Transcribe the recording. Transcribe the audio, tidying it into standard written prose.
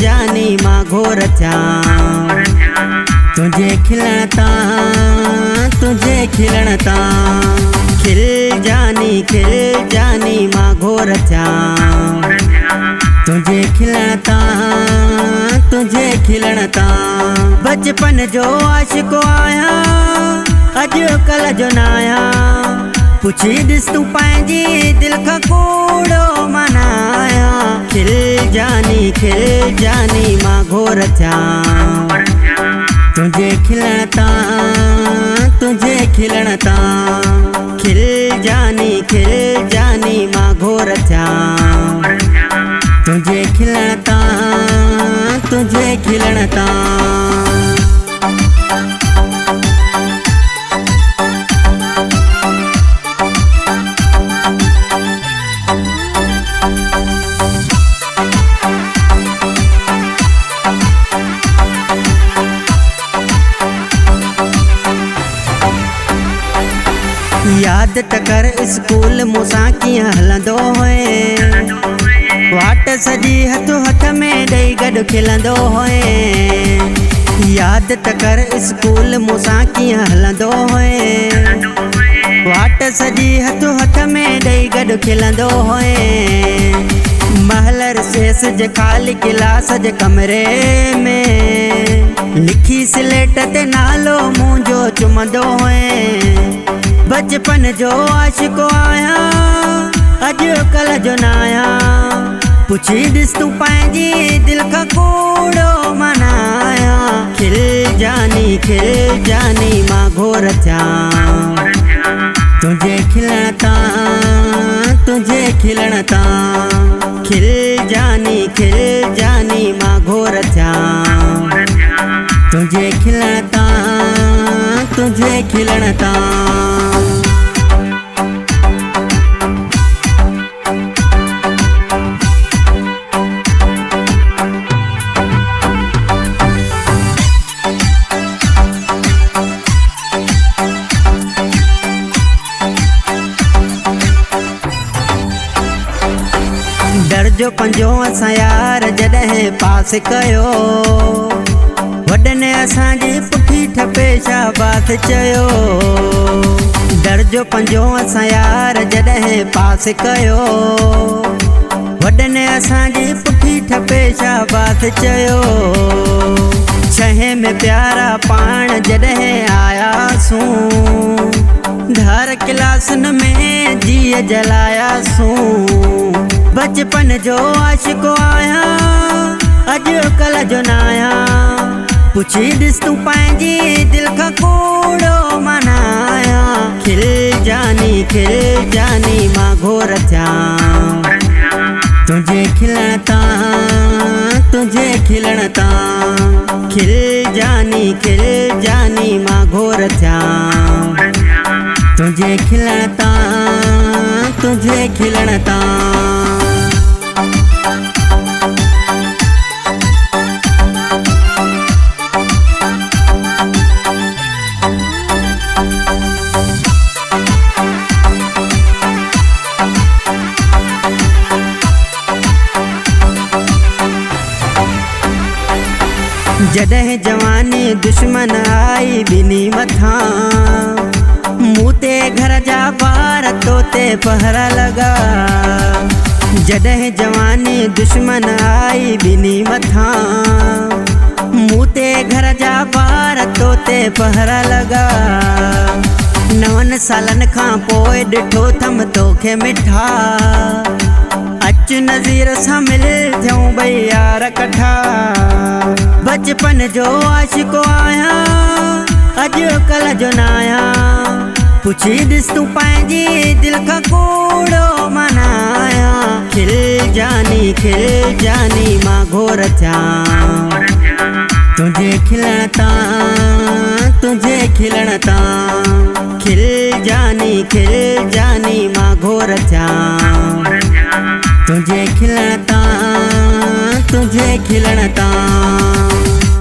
जानी मां घोर थिया तुझे खिलण ता तुझे खिलण ता खिल जानी मां घोर थिया तुझे खिलण ता तुझे खिलण ता बचपन जो आशिको आया अॼुकल जो नाया पुछी ॾिस तूं पंहिंजी दिलि खां कूड़ो मनाया खिल जानी मां घोर थिया तुझे खिलण ता तुझे खिलण ता खिल जानी मां घोर थिया तुझे खिलण ता तुझे खिलण ता याद त कर स्कूल मूंसां कीअं हलंदो हुए वाट सॼी हथो हथ में ॾेई गॾु खिलंदो हुए याद त कर स्कूल मूंसां कीअं हलंदो हुए वाट सॼी हथो हथ में ॾेई गॾु खिलंदो हुए महल रिसेस जे ख़ाली गिलास जे कमरे में लिखी स्लेट ते नालो मुंहिंजो चुमंदो हुए बचपन जो आशिको आया अॼुकल जो नाया पुछी ॾिस तूं पंहिंजी दिलि खां कूड़ो मनाया खिल जानी मां घोर थिया तुझे खिलण ता तुझे खिलण ता खिल जानी मां घोर थिया तुझे खिलण ता तुझे खिलण ता दर्जो पंजो असां यार जॾहिं पास कयो वॾनि असांजी पुठी ठपे शाबाश चयो दर्जो पंजो असां यार जॾहिं पास कयो वॾनि असांजी पुठी ठपे शाबाश चयो छहें में प्यारा पाण जॾहिं आयासूं धार क्लासन में जीअ जलायासूं बचपन जो आशिको आया अॼुकल जो नाया पुछी ॾिस तूं पंहिंजी दिलि खां कूड़ो मनाया खिल जानी मां घोर थिया तुझे खिलण ता तुझे खिलण ता खिल जानी मां घोर थिया तुझे खिलण ता तुझे खिलण ता जॾहिं जवानी दुश्मन आई ॿिनी मथां मूं ते घर जा ॿार तो ते पहरा लॻा जॾहिं जवानी दुश्मन आई ॿिनी मथां मूं ते घर जा ॿार तो ते पहरा लॻा 9 सालनि खां पोइ ॾिठो थम तोखे मिठा अच नज़ीर सां मिल थियूं ॿई यार कठा बचपन जो आशिको आया अॼुकल जो नाया पुछी ॾिस तूं पंहिंजी दिलि खां कूड़ो मनाया खिल जानी मां घोर थिया तुझे खिलण ता तुझे खिलण ता खिल जानी मां घोर थिया तुझे खिलण ता तुझे खिलण ता